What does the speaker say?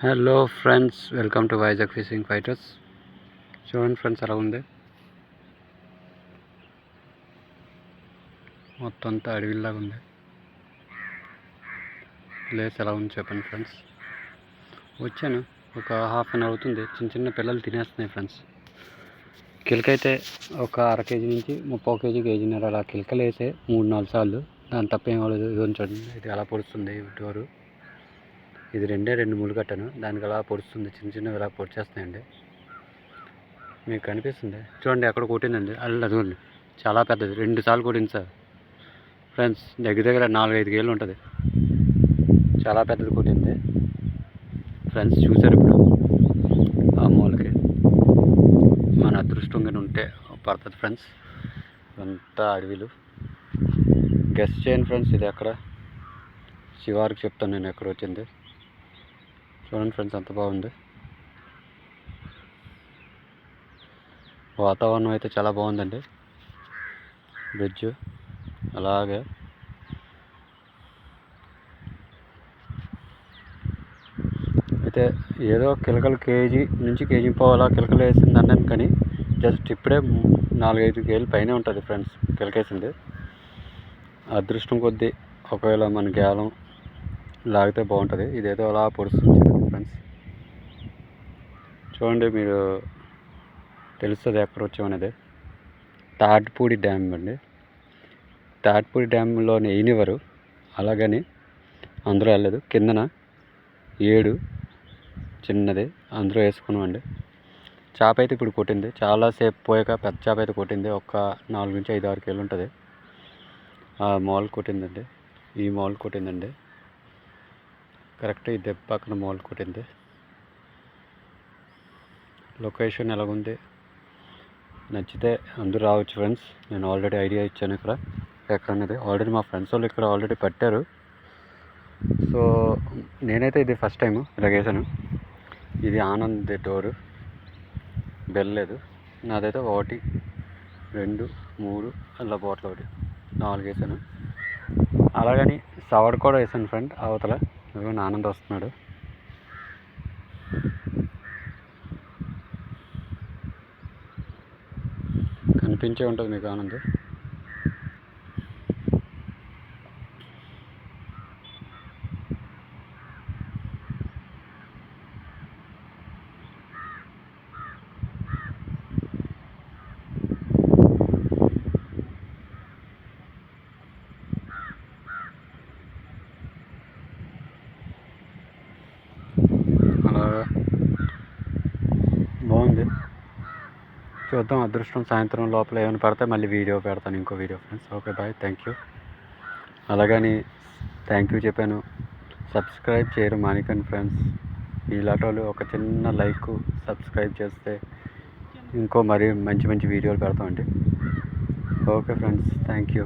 Hello friends, welcome to Vizag fishing fighters. చూడండి friends, ఎలా ఉంది మొత్తం అంతా అడవిలాగా ఉంది. ప్లేస్ ఎలా ఉంది చెప్పండి ఫ్రెండ్స్. వచ్చాను ఒక హాఫ్ అన్ అవర్ అవుతుంది. చిన్న చిన్న పిల్లలు తినేస్తున్నాయి ఫ్రెండ్స్. కిలకైతే ఒక అర కేజీ నుంచి 30 కేజీ కేజీన్నర అలా కిలకలు వేసే 3-4 సార్లు. దాని తప్పేం అవ్వలేదు. ఇది చూడండి, ఇది ఎలా పొడుస్తుంది డోరు. ఇది రెండు ముళ్ళు కట్టాను, దానికి అలా పొడుస్తుంది. చిన్న చిన్నవి ఇలా పొడిచేస్తాయండి. మీకు కనిపిస్తుంది చూడండి, ఎక్కడ కొట్టిందండి. అదిగోండి, చాలా పెద్దది. 2 సార్లు కొట్టింది సార్ ఫ్రెండ్స్. దగ్గర 4-5 కేజీలు ఉంటుంది. చాలా పెద్దది కొట్టింది ఫ్రెండ్స్. చూసారు ఇప్పుడు ఆ మూలకి. మన అదృష్టంగా ఉంటే పడుతుంది ఫ్రెండ్స్. అంతా అడవిలు. గెస్ట్ చేయండి ఫ్రెండ్స్, ఇది ఎక్కడ. శివారికి చెప్తాను నేను ఎక్కడ వచ్చింది. చూడండి ఫ్రెండ్స్, అంత బాగుంది. వాతావరణం అయితే చాలా బాగుందండి. బ్రిడ్జ్ అలాగే అయితే ఏదో కిలకలు కేజీ నుంచి కేజీ పోవాలా కిలకలు వేసింది అన్నాను, కానీ జస్ట్ ఇప్పుడే 4-5 కేజీలు పైనే ఉంటుంది ఫ్రెండ్స్ కిలకేసింది. అదృష్టం కొద్దీ ఒకవేళ మన గేలం లాగితే బాగుంటుంది. ఇదేదో అలా పొడుస్తుంది ఫ్రెండ్స్. చూడండి, మీరు తెలుస్తుంది ఎక్కడ వచ్చామనేది. తాటిపూడి డ్యామ్ అండి. తాటిపూడి డ్యామ్లోని వేయనివ్వరు, అలాగని అందులో వెళ్ళలేదు. కిందన 7 చిన్నది అందులో వేసుకున్నామండి. చేప అయితే ఇప్పుడు కొట్టింది. చాలాసేపు పోయాక పెద్ద చేప అయితే కొట్టింది. ఒక 4-5-6 కేజీలు ఉంటుంది. ఆ మాల్ కొట్టిందండి, ఈ మాల్ కొట్టిందండి. కరెక్ట్ ఈ దెబ్బ పక్కన మాల్ కొట్టింది. లొకేషన్ ఎలాగుంది నచ్చితే అందరూ రావచ్చు ఫ్రెండ్స్. నేను ఆల్రెడీ ఐడియా ఇచ్చాను ఇక్కడ ఎక్కడన్నది. ఆల్రెడీ మా ఫ్రెండ్స్ వాళ్ళు ఇక్కడ ఆల్రెడీ పట్టారు. సో నేనైతే ఇది ఫస్ట్ టైం ఇలాగేసాను. ఇది ఆనంద్ డోరు, బెల్ లేదు. నాదైతే 1, 2, 3 అలా బాటిల్ 1, 4 వేసాను. అలాగని సవడ్ కూడా వేసాను ఫ్రెండ్. అవతల ఆనంద్ వస్తున్నాడు. కనిపించే ఉంటుంది మీకు ఆనంద్. అలాగా బాగుంది. చూద్దాం, అదృష్టం సాయంత్రం లోపల ఏమైనా పడితే మళ్ళీ వీడియో పెడతాను, ఇంకో video friends. Okay bye, thank you. అలాగని థ్యాంక్ యూ చెప్పాను, సబ్స్క్రైబ్ చేయరు మానికండి ఫ్రెండ్స్. ఇలాంటి వాళ్ళు ఒక చిన్న లైక్ సబ్స్క్రైబ్ చేస్తే ఇంకో మరీ మంచి మంచి వీడియోలు పెడతామండి. Okay friends, thank you.